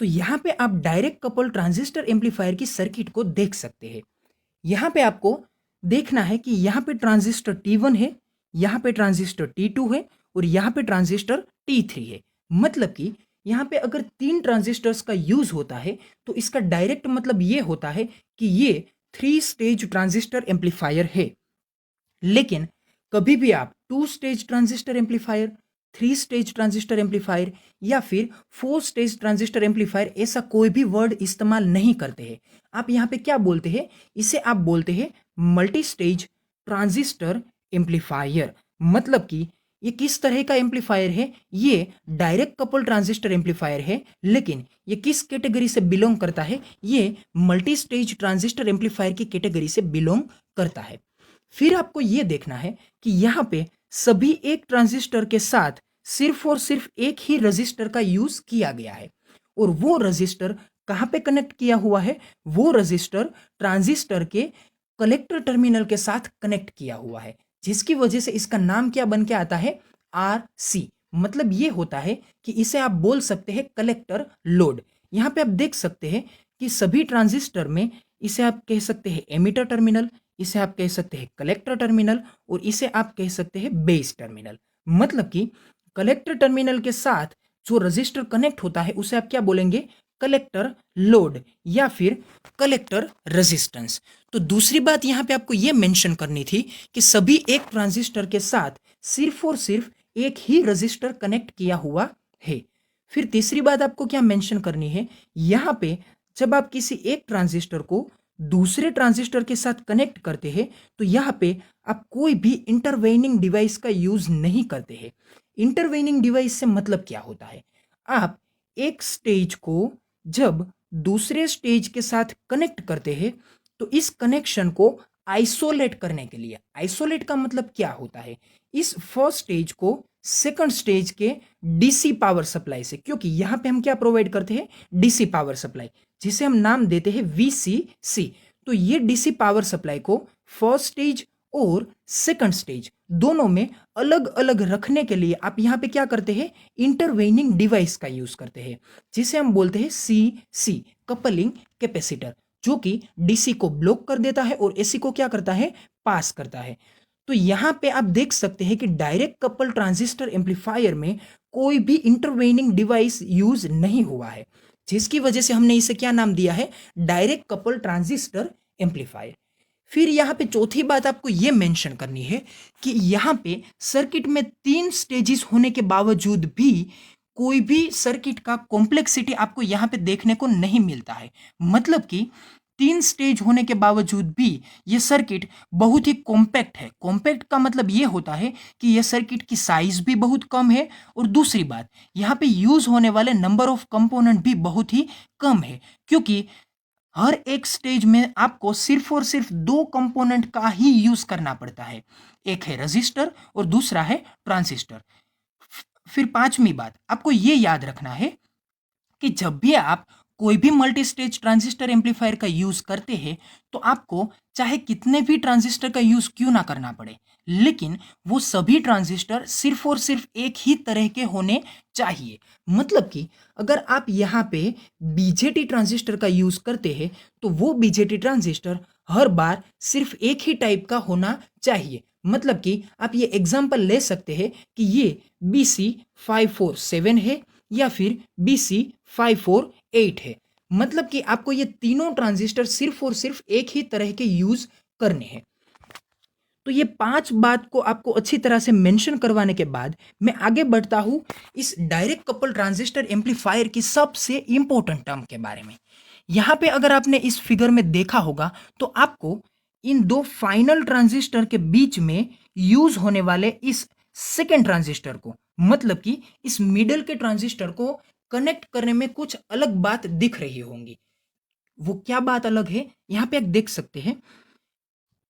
तो यहाँ पे आप डायरेक्ट कपल ट्रांजिस्टर एम्पलीफायर की सर्किट को देख सकते हैं। यहाँ पे आपको देखना है कि यहाँ पे ट्रांजिस्टर T1 है, यहाँ पे ट्रांजिस्टर T2 है और यहाँ पे ट्रांजिस्टर T3 है। मतलब कि यहाँ पे अगर 3 ट्रांजिस्टर्स का यूज होता है तो इसका डायरेक्ट मतलब ये होता है कि ये 3 स्टेज ट्रांजिस्टर एम्पलीफायर है। लेकिन कभी भी आप 2 stage transistor amplifier, 3 stage transistor amplifier या फिर 4 स्टेज ट्रांजिस्टर एम्पलीफायर ऐसा कोई भी वर्ड इस्तेमाल नहीं करते हैं। आप यहाँ पे क्या बोलते हैं? इसे आप बोलते हैं मल्टी स्टेज ट्रांजिस्टर एम्पलीफायर। मतलब कि ये किस तरह का एम्पलीफायर है? ये डायरेक्ट कपल ट्रांजिस्टर एम्पलीफायर है, लेकिन ये किस कैटेगरी से बिलोंग करता है? ये मल्टी स्टेज ट्रांजिस्टर एम्पलीफायर की कैटेगरी से बिलोंग करता है। फिर आपको यह देखना है कि यहाँ पे सभी एक ट्रांजिस्टर के साथ सिर्फ और सिर्फ एक ही रजिस्टर का यूज किया गया है और वो रजिस्टर कहाँ पे कनेक्ट किया हुआ है? वो रजिस्टर ट्रांजिस्टर के कलेक्टर टर्मिनल के साथ कनेक्ट किया हुआ है, जिसकी वजह से इसका नाम क्या बन के आता है? RC। मतलब ये होता है कि इसे आप बोल सकते हैं कलेक्टर लोड। यहाँ पे आप देख सकते हैं कि सभी ट्रांजिस्टर में इसे आप कह सकते हैं एमिटर टर्मिनल, इसे आप कह सकते हैं कलेक्टर टर्मिनल और इसे आप कह सकते हैं बेस टर्मिनल। मतलब कि कलेक्टर टर्मिनल के साथ जो रजिस्टर कनेक्ट होता है उसे आप क्या बोलेंगे? कलेक्टर लोड या फिर कलेक्टर रेजिस्टेंस। तो दूसरी बात यहाँ पे आपको यह मेंशन करनी थी कि सभी एक ट्रांजिस्टर के साथ सिर्फ और सिर्फ एक ही रजिस्टर कनेक्ट किया हुआ है। फिर तीसरी बात आपको क्या मेंशन करनी है? यहाँ पे जब आप किसी एक ट्रांजिस्टर को दूसरे ट्रांजिस्टर के साथ कनेक्ट करते हैं तो यहाँ पे आप कोई भी इंटरवेनिंग डिवाइस का यूज नहीं करते हैं। इंटरवेनिंग डिवाइस से मतलब क्या होता है? आप एक स्टेज को जब दूसरे स्टेज के साथ कनेक्ट करते हैं तो इस कनेक्शन को आइसोलेट करने के लिए, आइसोलेट का मतलब क्या होता है? इस फर्स्ट स्टेज को सेकंड स्टेज के डीसी पावर सप्लाई से, क्योंकि यहां पे हम क्या प्रोवाइड करते हैं? डीसी पावर सप्लाई, जिसे हम नाम देते हैं VCC। तो ये डीसी पावर सप्लाई को फर्स्ट स्टेज और सेकंड स्टेज दोनों में अलग अलग रखने के लिए आप यहाँ पे क्या करते हैं? इंटरवेनिंग डिवाइस का यूज करते हैं, जिसे हम बोलते हैं CC, कपलिंग कैपेसिटर, जो कि डीसी को ब्लॉक कर देता है और एसी को क्या करता है? पास करता है। तो यहाँ पे आप देख सकते हैं कि डायरेक्ट कपल ट्रांजिस्टर एम्पलीफायर में कोई भी इंटरवेनिंग डिवाइस यूज नहीं हुआ है, जिसकी वजह से हमने इसे क्या नाम दिया है? Direct couple transistor amplifier. फिर यहाँ पे चौथी बात आपको यह मेंशन करनी है कि यहाँ पे सर्किट में 3 स्टेजेस होने के बावजूद भी कोई भी सर्किट का कॉम्प्लेक्सिटी आपको यहाँ पे देखने को नहीं मिलता है। मतलब कि 3 स्टेज होने के बावजूद भी ये सर्किट बहुत ही कॉम्पैक्ट है। कॉम्पैक्ट का मतलब ये होता है कि यह सर्किट की साइज भी बहुत कम है और दूसरी बात यहाँ पे यूज होने वाले नंबर ऑफ कंपोनेंट भी बहुत ही कम है, क्योंकि हर एक स्टेज में आपको सिर्फ और सिर्फ 2 कंपोनेंट का ही यूज करना पड़ता है, एक है रजिस्टर और दूसरा है ट्रांजिस्टर। फिर पांचवी बात आपको ये याद रखना है कि जब भी आप कोई भी मल्टी स्टेज ट्रांजिस्टर एम्पलीफायर का यूज करते हैं तो आपको चाहे कितने भी ट्रांजिस्टर का यूज क्यों ना करना पड़े, लेकिन वो सभी ट्रांजिस्टर सिर्फ और सिर्फ एक ही तरह के होने चाहिए। मतलब कि अगर आप यहाँ पे बीजेटी ट्रांजिस्टर का यूज करते हैं तो वो बीजेटी ट्रांजिस्टर हर बार सिर्फ एक ही टाइप का होना चाहिए। मतलब कि आप ये एग्जांपल ले सकते हैं कि ये BC547 है या फिर BC548 है। मतलब कि आपको ये तीनों ट्रांजिस्टर सिर्फ और सिर्फ एक ही तरह के यूज करने हैं। तो ये 5 बात को आपको अच्छी तरह से मेंशन करवाने के बाद मैं आगे बढ़ता हूं इस डायरेक्ट कपल ट्रांजिस्टर एम्पलीफायर की सबसे इंपॉर्टेंट टर्म के बारे में। यहां पे अगर आपने इस फिगर में देखा होगा तो आपको इन 2 फाइनल ट्रांजिस्टर के बीच में यूज होने वाले इस सेकेंड ट्रांजिस्टर को, मतलब कि इस मिडल के ट्रांजिस्टर को कनेक्ट करने में कुछ अलग बात दिख रही होंगी। वो क्या बात अलग है? यहां पे आप देख सकते हैं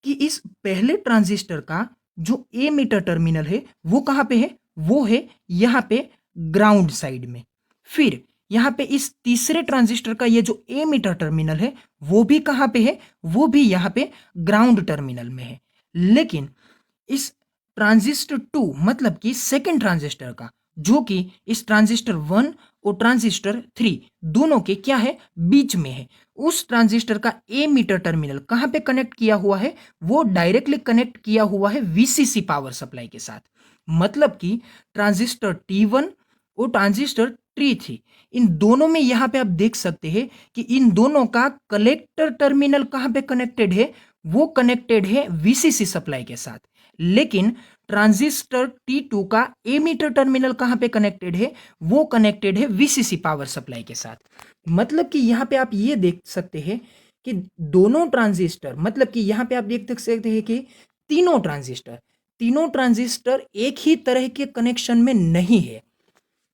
कि इस पहले ट्रांजिस्टर का जो एमीटर टर्मिनल है वो कहां पे है? वो है यहां पे ग्राउंड साइड में। फिर यहां पे इस तीसरे ट्रांजिस्टर का ये जो एमीटर टर्मिनल है वो भी कहां पे है? वो भी यहां पे ग्राउंड टर्मिनल में है। लेकिन इस ट्रांजिस्टर 2 मतलब कि सेकेंड ट्रांजिस्टर का, जो कि इस ट्रांजिस्टर 1 और ट्रांजिस्टर 3 दोनों के क्या है, बीच में है। उस ट्रांजिस्टर का एमीटर टर्मिनल कहाँ पे कनेक्ट किया हुआ है, वो डायरेक्टली कनेक्ट किया हुआ है वीसीसी पावर सप्लाई के साथ। मतलब कि ट्रांजिस्टर T1 और ट्रांजिस्टर T3 इन दोनों में यहां पे आप देख सकते हैं कि इन दोनों का कलेक्टर टर्मिनल कहां पे कनेक्टेड है, वो कनेक्टेड है वीसीसी सप्लाई के साथ। लेकिन ट्रांजिस्टर T2 का एमीटर टर्मिनल कहां पे कनेक्टेड है, वो कनेक्टेड है वीसीसी पावर सप्लाई के साथ। मतलब कि यहां पे आप ये देख सकते हैं कि दोनों ट्रांजिस्टर, मतलब कि यहां पे आप देख सकते हैं कि तीनों ट्रांजिस्टर एक ही तरह के कनेक्शन में नहीं है।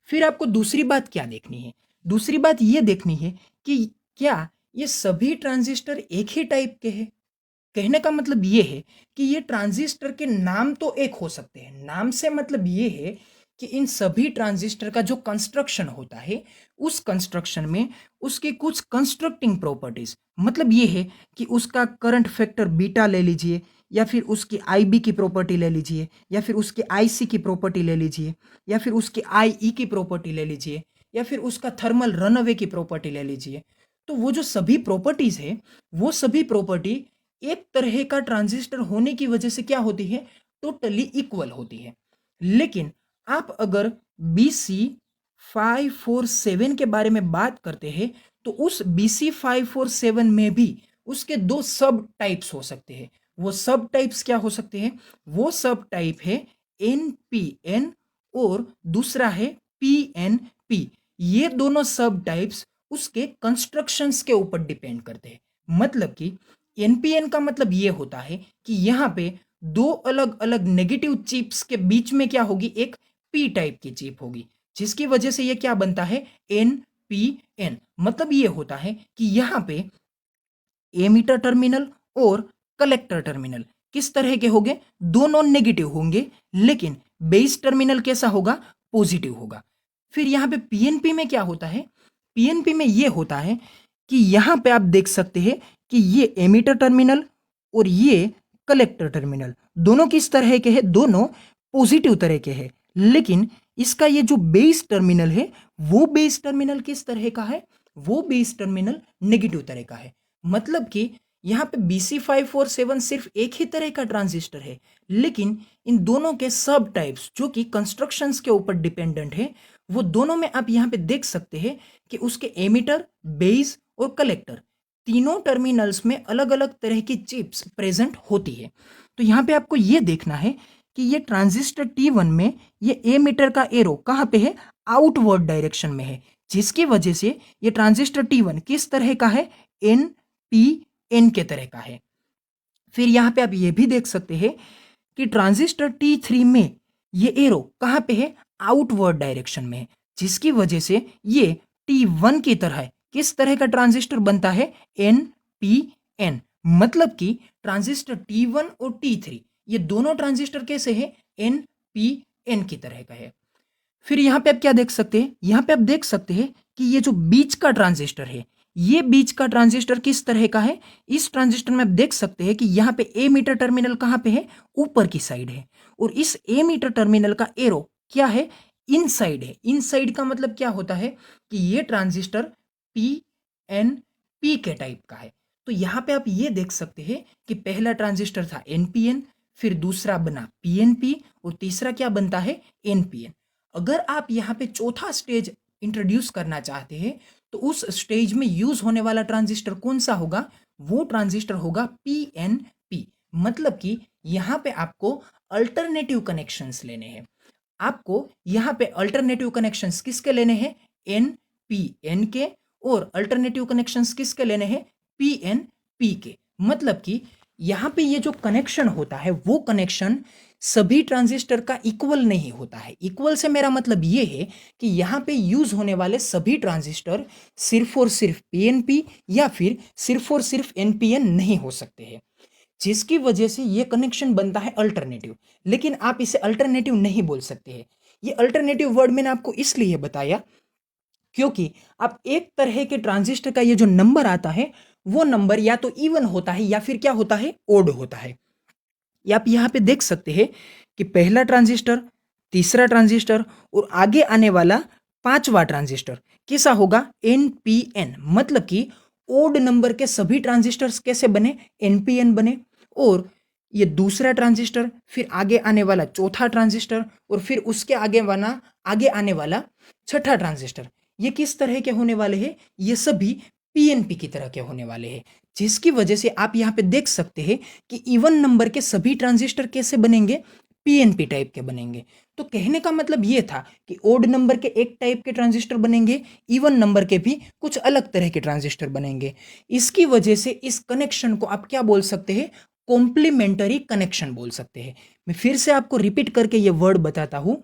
फिर आपको दूसरी बात क्या देखनी है, दूसरी बात ये देखनी है कि क्या ये सभी ट्रांजिस्टर एक ही टाइप के हैं। कहने का मतलब ये है कि ये ट्रांजिस्टर के नाम तो एक हो सकते हैं, नाम से मतलब ये है कि इन सभी ट्रांजिस्टर का जो कंस्ट्रक्शन होता है, उस कंस्ट्रक्शन में उसके कुछ कंस्ट्रक्टिंग प्रॉपर्टीज, मतलब ये है कि उसका करंट फैक्टर बीटा ले लीजिए, या फिर उसकी आईबी की प्रॉपर्टी ले लीजिए, या फिर उसके आईसी की प्रॉपर्टी ले लीजिए, या फिर उसकी आईई की प्रॉपर्टी ले लीजिए, या फिर उसका थर्मल रनअवे की प्रॉपर्टी ले लीजिए। तो वो जो सभी प्रॉपर्टीज है, वो सभी प्रॉपर्टी एक तरह का ट्रांजिस्टर होने की वजह से क्या होती है, टोटली इक्वल होती है। लेकिन आप अगर BC547 के बारे में बात करते हैं, तो उस BC547 में भी उसके दो सब टाइप्स हो सकते हैं। वो सब टाइप्स क्या हो सकते हैं, वो सब टाइप है NPN और दूसरा है PNP। ये दोनों सब टाइप्स उसके कंस्ट्रक्शंस के ऊपर डिपेंड करते हैं। मतलब कि एनपीएन का मतलब ये होता है कि यहाँ पे दो अलग अलग नेगेटिव चिप्स के बीच में क्या होगी, एक पी टाइप की चिप होगी, जिसकी वजह से ये क्या बनता है, एनपीएन। मतलब ये होता है कि यहाँ पे एमीटर टर्मिनल और कलेक्टर टर्मिनल किस तरह के होंगे, दोनों नेगेटिव होंगे, लेकिन बेस टर्मिनल कैसा होगा, पॉजिटिव होगा। फिर यहाँ पे पीएनपी में क्या होता है, पीएनपी में ये होता है कि यहाँ पे आप देख सकते हैं कि ये एमीटर टर्मिनल और ये कलेक्टर टर्मिनल दोनों किस तरह के हैं, दोनों पॉजिटिव तरह के हैं। लेकिन इसका ये जो बेस टर्मिनल है, वो बेस टर्मिनल किस तरह का है, वो बेस टर्मिनल नेगेटिव तरह का है। मतलब कि यहाँ पे BC547 सिर्फ एक ही तरह का ट्रांजिस्टर है, लेकिन इन दोनों के सब टाइप्स जो कि कंस्ट्रक्शंस के ऊपर डिपेंडेंट है, वो दोनों में आप यहाँ पे देख सकते हैं कि उसके एमीटर, बेस और कलेक्टर तीनों टर्मिनल्स में अलग अलग तरह की चिप्स प्रेजेंट होती है। तो यहाँ पे आपको ये देखना है कि ये ट्रांजिस्टर T1 में ये एमीटर का एरो कहाँ पे है, आउटवर्ड डायरेक्शन में है, जिसकी वजह से ये ट्रांजिस्टर T1 किस तरह का है, NPN के तरह का है। फिर यहाँ पे आप ये भी देख सकते हैं कि ट्रांजिस्टर T3 में ये एरो कहाँ पे है, आउटवर्ड डायरेक्शन में है, जिसकी वजह से ये T1 की तरह किस तरह का ट्रांजिस्टर बनता है, NPN। मतलब कि ट्रांजिस्टर T1 और T3 ये दोनों ट्रांजिस्टर कैसे हैं, NPN की तरह का है। फिर यहाँ पे आप क्या देख सकते हैं, यहाँ पे आप देख सकते हैं कि ये जो बीच का ट्रांजिस्टर है, ये बीच का ट्रांजिस्टर किस तरह का है। इस ट्रांजिस्टर में आप देख सकते हैं कि यहाँ पे एमीटर टर्मिनल कहाँ पे है, ऊपर की साइड है, और इस एमीटर टर्मिनल का एरो क्या है, इनसाइड है। इनसाइड का मतलब क्या होता है कि ये ट्रांजिस्टर PNP के टाइप का है। तो यहाँ पे आप ये देख सकते हैं कि पहला ट्रांजिस्टर था NPN, फिर दूसरा बना PNP और तीसरा क्या बनता है, NPN। अगर आप यहाँ पे चौथा स्टेज इंट्रोड्यूस करना चाहते हैं, तो उस स्टेज में यूज होने वाला ट्रांजिस्टर कौन सा होगा, वो ट्रांजिस्टर होगा PNP। मतलब कि यहाँ पे आपको अल्टरनेटिव कनेक्शंस लेने हैं। आपको यहाँ पे अल्टरनेटिव कनेक्शंस किसके लेने हैं, NPN के, और अल्टरनेटिव कनेक्शंस किसके लेने हैं, PNP के। मतलब कि यहाँ पे ये जो कनेक्शन होता है, वो कनेक्शन सभी ट्रांजिस्टर का इक्वल नहीं होता है। इक्वल से मेरा मतलब ये है कि यहाँ पे यूज होने वाले सभी ट्रांजिस्टर सिर्फ और सिर्फ PNP या फिर सिर्फ और सिर्फ NPN नहीं हो सकते हैं, जिसकी वजह से ये कनेक्शन बनता है अल्टरनेटिव। लेकिन आप इसे अल्टरनेटिव नहीं बोल सकते हैं। ये अल्टरनेटिव वर्ड मैंने आपको इसलिए बताया क्योंकि आप एक तरह के ट्रांजिस्टर का ये जो नंबर आता है, वो नंबर या तो इवन होता है या फिर क्या होता है, ओड होता है। या आप यहाँ पे देख सकते हैं कि पहला ट्रांजिस्टर, तीसरा ट्रांजिस्टर और आगे आने वाला पांचवा ट्रांजिस्टर कैसा होगा, एनपीएन, मतलब कि ओड नंबर के सभी ट्रांजिस्टर्स कैसे बने, एनपीएन बने। और ये दूसरा ट्रांजिस्टर, फिर आगे आने वाला चौथा ट्रांजिस्टर, और फिर उसके आगे आने वाला छठा ट्रांजिस्टर, ये किस तरह के होने वाले हैं, ये सभी पीएनपी की तरह के होने वाले हैं। जिसकी वजह से आप यहाँ पे देख सकते हैं कि इवन नंबर के सभी ट्रांजिस्टर कैसे बनेंगे, पीएनपी टाइप के बनेंगे। तो कहने का मतलब ये था कि ओड नंबर के एक टाइप के ट्रांजिस्टर बनेंगे, इवन नंबर के भी कुछ अलग तरह के ट्रांजिस्टर बनेंगे। इसकी वजह से इस कनेक्शन को आप क्या बोल सकते हैं, कॉम्प्लीमेंटरी कनेक्शन बोल सकते हैं। मैं फिर से आपको रिपीट करके ये वर्ड बताता हूं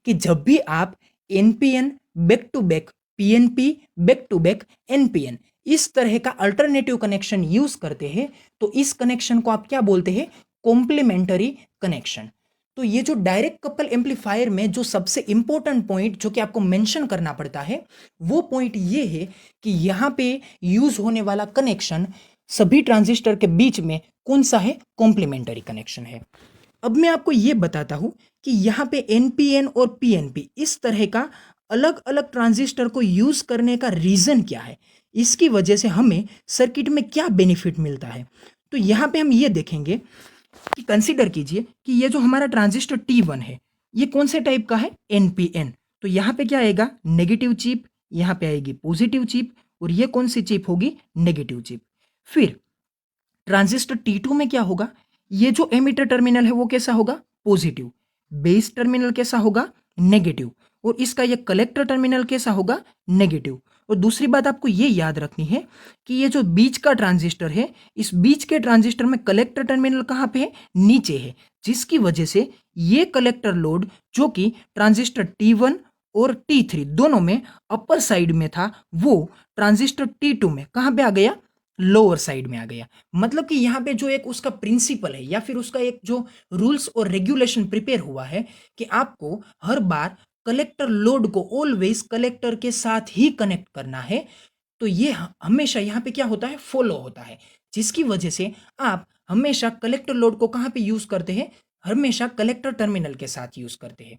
कि जब भी आप NPN back to back PNP back to back NPN इस तरह का अल्टरनेटिव कनेक्शन यूज करते हैं, तो इस कनेक्शन को आप क्या बोलते हैं, कॉम्प्लीमेंटरी कनेक्शन। तो ये जो डायरेक्ट कपल एम्पलीफायर में जो सबसे इंपॉर्टेंट पॉइंट जो कि आपको मेंशन करना पड़ता है, वो पॉइंट ये है कि यहां पे यूज होने वाला कनेक्शन सभी ट्रांजिस्टर के बीच में कौन सा है, कॉम्प्लीमेंटरी कनेक्शन है। अब मैं आपको ये बताता हूं कि यहाँ पे एनपीएन और पीएनपी इस तरह का अलग अलग ट्रांजिस्टर को यूज करने का रीजन क्या है, इसकी वजह से हमें सर्किट में क्या बेनिफिट मिलता है। तो यहाँ पे हम ये देखेंगे कि कंसीडर कीजिए कि ये जो हमारा ट्रांजिस्टर T1 है, ये कौन से टाइप का है, एनपीएन। तो यहाँ पे क्या आएगा, नेगेटिव चिप, यहाँ पे आएगी पॉजिटिव चिप, और ये कौन सी चिप होगी, नेगेटिव चिप। फिर ट्रांजिस्टर T2 में क्या होगा, ये जो एमिटर टर्मिनल है वो कैसा होगा, पॉजिटिव, बेस टर्मिनल कैसा होगा, नेगेटिव, और इसका ये कलेक्टर टर्मिनल कैसा होगा, नेगेटिव। और दूसरी बात आपको ये याद रखनी है कि ये जो बीच का ट्रांजिस्टर है, इस बीच के ट्रांजिस्टर में कलेक्टर टर्मिनल कहाँ पे है, नीचे है, जिसकी वजह से ये कलेक्टर लोड जो कि ट्रांजिस्टर T1 और T3 दोनों में अपर साइड में था, वो ट्रांजिस्टर T2 में कहाँ पे आ गया, लोअर साइड में आ गया। मतलब कि यहाँ पे जो एक उसका प्रिंसिपल है या फिर उसका एक जो रूल्स और रेगुलेशन प्रिपेयर हुआ है कि आपको हर बार कलेक्टर लोड को ऑलवेज कलेक्टर के साथ ही कनेक्ट करना है, तो ये हमेशा यहाँ पे क्या होता है, फॉलो होता है। जिसकी वजह से आप हमेशा कलेक्टर लोड को कहाँ पे यूज करते हैं, हमेशा कलेक्टर टर्मिनल के साथ यूज करते हैं।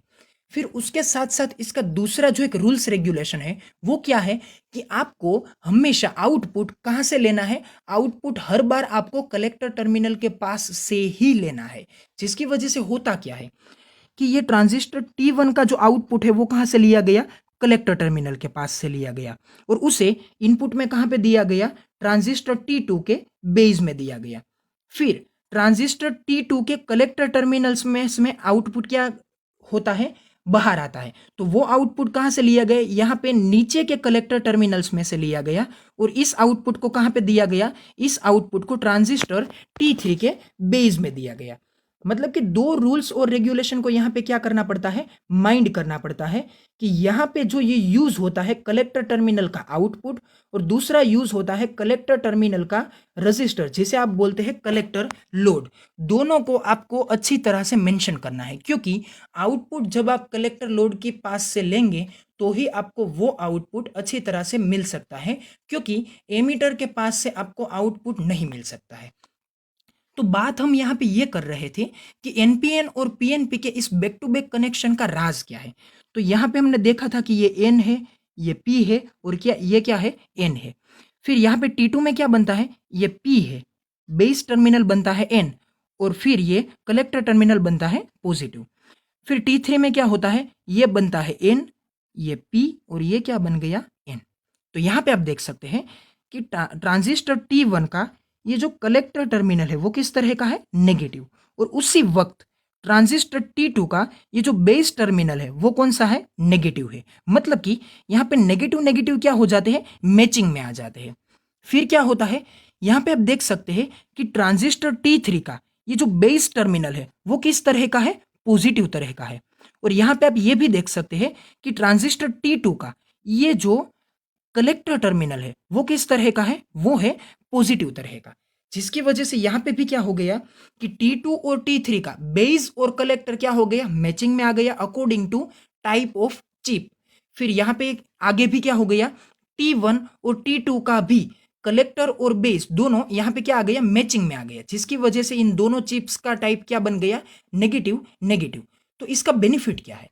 फिर उसके साथ साथ इसका दूसरा जो एक रूल्स रेगुलेशन है वो क्या है कि आपको हमेशा आउटपुट कहाँ से लेना है, आउटपुट हर बार आपको कलेक्टर टर्मिनल के पास से ही लेना है। जिसकी वजह से होता क्या है कि ये ट्रांजिस्टर T1 का जो आउटपुट है वो कहाँ से लिया गया, कलेक्टर टर्मिनल के पास से लिया गया, और उसे इनपुट में कहाँ पे दिया गया, ट्रांजिस्टर T2 के बेस में दिया गया। फिर ट्रांजिस्टर T2 के कलेक्टर टर्मिनल्स में इसमें आउटपुट क्या होता है, बाहर आता है। तो वो आउटपुट कहाँ से लिया गया, यहाँ पे नीचे के कलेक्टर टर्मिनल्स में से लिया गया, और इस आउटपुट को कहाँ पे दिया गया, इस आउटपुट को ट्रांजिस्टर T3 के बेस में दिया गया। मतलब कि दो रूल्स और रेगुलेशन को यहाँ पे क्या करना पड़ता है, माइंड करना पड़ता है कि यहाँ पे जो ये यूज होता है कलेक्टर टर्मिनल का आउटपुट, और दूसरा यूज होता है कलेक्टर टर्मिनल का रजिस्टर, जिसे आप बोलते हैं कलेक्टर लोड। दोनों को आपको अच्छी तरह से मेंशन करना है, क्योंकि आउटपुट जब आप कलेक्टर लोड के पास से लेंगे तो ही आपको वो आउटपुट अच्छी तरह से मिल सकता है, क्योंकि एमीटर के पास से आपको आउटपुट नहीं मिल सकता है। तो बात हम यहाँ पे ये कर रहे थे कि एनपीएन और पीएनपी के इस बैक टू बैक कनेक्शन का राज क्या है। तो यहाँ पे हमने देखा था कि ये एन है, ये पी है, और क्या है, एन है। फिर यहाँ पे T2 में क्या बनता है, ये पी है, बेस टर्मिनल बनता है एन, और फिर ये कलेक्टर टर्मिनल बनता है पॉजिटिव। फिर T3 में क्या होता है, ये बनता है एन, ये पी, और ये क्या बन गया, एन। तो यहाँ पे आप देख सकते हैं कि ट्रांजिस्टर T1 का ये जो कलेक्टर टर्मिनल है वो किस तरह का है, नेगेटिव, और उसी वक्त ट्रांजिस्टर T2 का ये जो बेस टर्मिनल है वो कौन सा है, नेगेटिव है। मतलब कि यहाँ पे नेगेटिव नेगेटिव क्या हो जाते हैं, मैचिंग में आ जाते हैं। फिर क्या होता है, यहाँ पे आप देख सकते हैं कि ट्रांजिस्टर T3 का ये जो बेस टर्मिनल है वो किस तरह का है, पॉजिटिव तरह का है। और यहाँ पे आप ये भी देख सकते हैं कि ट्रांजिस्टर T2 का ये जो कलेक्टर टर्मिनल है वो किस तरह का है, वो है पॉजिटिव तरह का। जिसकी वजह से यहां पे भी क्या हो गया कि T2 और T3 का बेस और कलेक्टर क्या हो गया, मैचिंग में आ गया according to type of chip. फिर यहां पे आगे भी क्या हो गया, T1 और T2 का भी कलेक्टर और बेस दोनों यहां पे क्या आ गया, मैचिंग में आ गया, जिसकी वजह से इन दोनों चिप्स का टाइप क्या बन गया, नेगेटिव नेगेटिव। तो इसका बेनिफिट क्या है,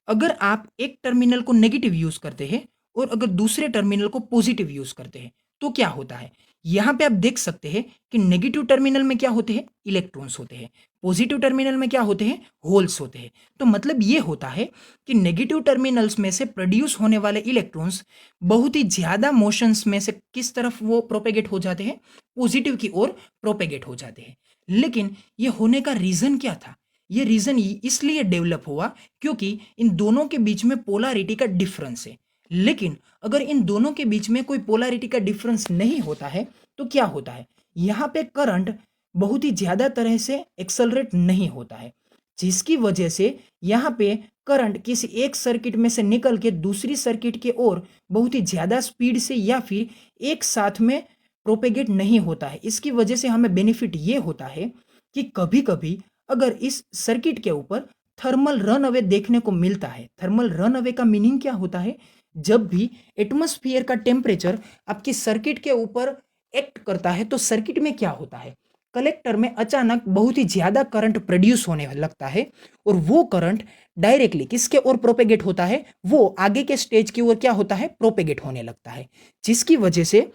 अगर आप एक टर्मिनल को नेगेटिव यूज करते हैं और अगर दूसरे टर्मिनल को पॉजिटिव यूज करते हैं तो क्या होता है। यहां पे आप देख सकते हैं कि नेगेटिव टर्मिनल में क्या होते हैं, इलेक्ट्रॉन्स होते हैं। पॉजिटिव टर्मिनल में क्या होते हैं, होल्स होते हैं। तो मतलब ये होता है कि नेगेटिव टर्मिनल्स में से प्रोड्यूस होने वाले इलेक्ट्रॉन्स बहुत ही ज्यादा मोशंस में से किस तरफ वो प्रोपेगेट हो जाते हैं, पॉजिटिव की ओर प्रोपेगेट हो जाते हैं। लेकिन ये होने का रीजन क्या था, ये रीजन इसलिए डेवलप हुआ क्योंकि इन दोनों के बीच में पोलैरिटी का डिफरेंस है। लेकिन अगर इन दोनों के बीच में कोई पोलैरिटी का डिफरेंस नहीं होता है तो क्या होता है, यहाँ पे करंट बहुत ही ज्यादा तरह से एक्सेलरेट नहीं होता है, जिसकी वजह से यहाँ पे करंट किसी एक सर्किट में से निकल के दूसरी सर्किट के ओर बहुत ही ज्यादा स्पीड से या फिर एक साथ में प्रोपेगेट नहीं होता है। इसकी वजह से हमें बेनिफिट ये होता है कि कभी कभी अगर इस सर्किट के ऊपर थर्मल रन अवे देखने को मिलता है। थर्मल रन अवे का मीनिंग क्या होता है, जब भी एटमॉस्फेयर का टेम्परेचर आपकी सर्किट के ऊपर एक्ट करता है तो सर्किट में क्या होता है, कलेक्टर में अचानक बहुत ही ज्यादा करंट प्रोड्यूस होने लगता है और वो करंट डायरेक्टली किसके ओर प्रोपेगेट होता है, वो आगे के स्टेज की ओर क्या होता है, प्रोपेगेट होने लगता है। जिसकी वजह से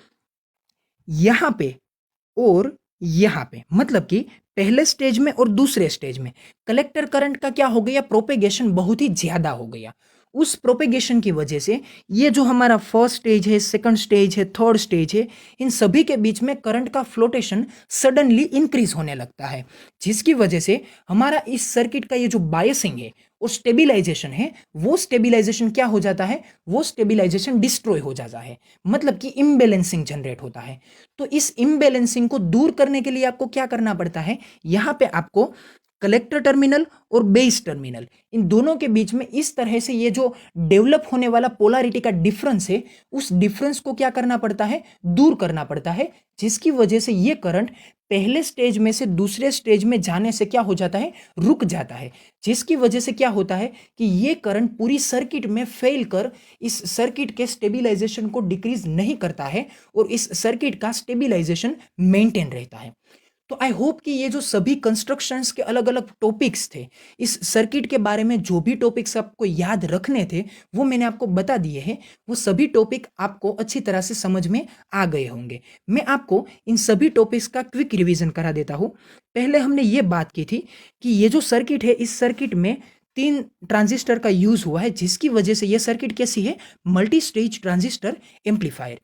यहां पे और यहां पे मतलब कि पहले स्टेज में और दूसरे स्टेज में कलेक्टर करंट का क्या हो गया, प्रोपेगेशन बहुत ही ज्यादा हो गया। उस प्रोपेगेशन की वजह से ये जो हमारा फर्स्ट स्टेज है, सेकंड स्टेज है, थर्ड स्टेज है, इन सभी के बीच में करंट का फ्लोटेशन सडनली इंक्रीज होने लगता है। जिसकी वजह से हमारा इस सर्किट का ये जो बायसिंग है और स्टेबिलाईजेशन है, वो स्टेबिलाईजेशन क्या हो जाता है, वो स्टेबिलाईजेशन डिस्ट्रॉय हो जाता है, मतलब कि इम्बैलेंसिंग जनरेट होता है। तो इस इम्बैलेंसिंग को दूर करने के लिए आपको क्या करना पड़ता है, यहां पे आपको कलेक्टर टर्मिनल और बेस टर्मिनल इन दोनों के बीच में इस तरह से ये जो डेवलप होने वाला पोलैरिटी का डिफरेंस है, उस डिफरेंस को क्या करना पड़ता है, दूर करना पड़ता है। जिसकी वजह से ये करंट पहले स्टेज में से दूसरे स्टेज में जाने से क्या हो जाता है, रुक जाता है। जिसकी वजह से क्या होता है कि ये करंट पूरी सर्किट में फेल कर इस सर्किट के स्टेबिलाईजेशन को डिक्रीज नहीं करता है और इस सर्किट का स्टेबिलाईजेशन मेंटेन रहता है। तो आई होप कि ये जो सभी कंस्ट्रक्शंस के अलग अलग टॉपिक्स थे, इस सर्किट के बारे में जो भी टॉपिक्स आपको याद रखने थे वो मैंने आपको बता दिए हैं। वो सभी टॉपिक आपको अच्छी तरह से समझ में आ गए होंगे। मैं आपको इन सभी टॉपिक्स का क्विक रिवीजन करा देता हूँ। पहले हमने ये बात की थी कि ये जो सर्किट है, इस सर्किट में 3 ट्रांजिस्टर का यूज हुआ है, जिसकी वजह से ये सर्किट कैसी है, मल्टी स्टेज ट्रांजिस्टर एम्पलीफायर।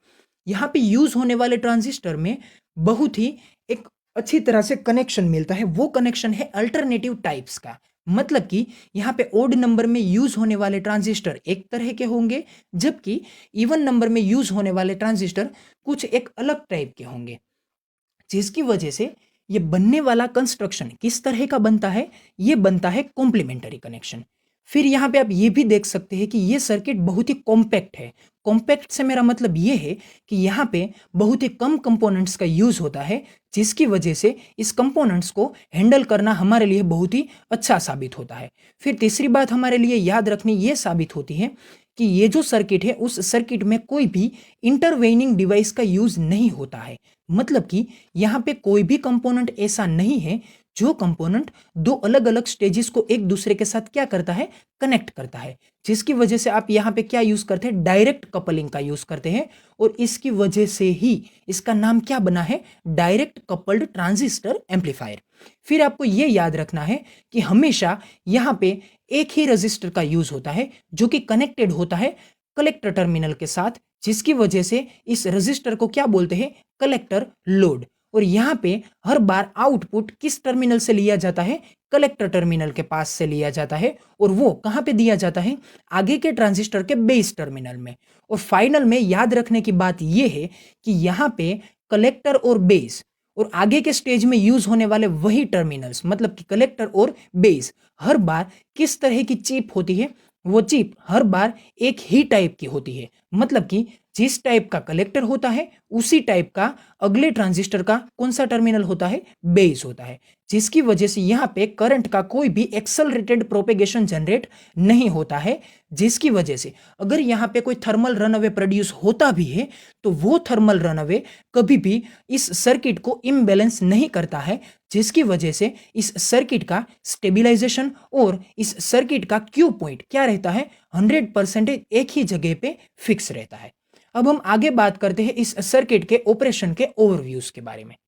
यहाँ पे यूज होने वाले ट्रांजिस्टर में बहुत ही एक अच्छी तरह से कनेक्शन मिलता है। वो कनेक्शन है अल्टरनेटिव टाइप्स का, मतलब कि यहाँ पे ओड नंबर में यूज होने वाले ट्रांजिस्टर एक तरह के होंगे, जबकि इवन नंबर में यूज होने वाले ट्रांजिस्टर कुछ एक अलग टाइप के होंगे। जिसकी वजह से ये बनने वाला कंस्ट्रक्शन किस तरह का बनता है, ये बनता है कॉम्प्लीमेंटरी कनेक्शन। फिर यहाँ पे आप ये भी देख सकते हैं कि ये सर्किट बहुत ही कॉम्पैक्ट है। कॉम्पैक्ट से मेरा मतलब ये है कि यहाँ पे बहुत ही कम कंपोनेंट्स का यूज होता है, जिसकी वजह से इस कंपोनेंट्स को हैंडल करना हमारे लिए बहुत ही अच्छा साबित होता है। फिर तीसरी बात हमारे लिए याद रखनी ये साबित होती है कि ये जो सर्किट है, उस सर्किट में कोई भी इंटरवेनिंग डिवाइस का यूज नहीं होता है। मतलब कि यहाँ पे कोई भी कंपोनेंट ऐसा नहीं है जो कंपोनेंट दो अलग अलग स्टेजेस को एक दूसरे के साथ क्या करता है, कनेक्ट करता है। जिसकी वजह से आप यहाँ पे क्या यूज करते हैं, डायरेक्ट कपलिंग का यूज करते हैं और इसकी वजह से ही इसका नाम क्या बना है, डायरेक्ट कपल्ड ट्रांजिस्टर एम्पलीफायर। फिर आपको यह याद रखना है कि हमेशा यहाँ पे एक ही रजिस्टर का यूज होता है जो कि कनेक्टेड होता है कलेक्टर टर्मिनल के साथ, जिसकी वजह से इस रजिस्टर को क्या बोलते हैं, कलेक्टर लोड। और यहाँ पे हर बार आउटपुट किस टर्मिनल से लिया जाता है, कलेक्टर टर्मिनल के पास से लिया जाता है और वो कहाँ पे दिया जाता है, आगे के ट्रांजिस्टर के बेस टर्मिनल में। और फाइनल में याद रखने की बात यह है कि यहाँ पे कलेक्टर और बेस और आगे के स्टेज में यूज होने वाले वही टर्मिनल्स, मतलब कि कलेक्टर और बेस, हर बार किस तरह की चिप होती है, वो चिप हर बार एक ही टाइप की होती है। मतलब कि जिस टाइप का कलेक्टर होता है उसी टाइप का अगले ट्रांजिस्टर का कौन सा टर्मिनल होता है, बेस होता है, जिसकी वजह से यहाँ पे करंट का कोई भी एक्सेलरेटेड प्रोपेगेशन जनरेट नहीं होता है, जिसकी वजह से अगर यहाँ पे कोई थर्मल रनअवे प्रोड्यूस होता भी है तो वो थर्मल रनअवे कभी भी इस सर्किट को इम्बैलेंस नहीं करता है, जिसकी वजह से इस सर्किट का स्टेबिलाईजेशन और इस सर्किट का क्यू पॉइंट क्या रहता है, 100% एक ही जगह पे फिक्स रहता है। अब हम आगे बात करते हैं इस सर्किट के ऑपरेशन के ओवरव्यूज के बारे में।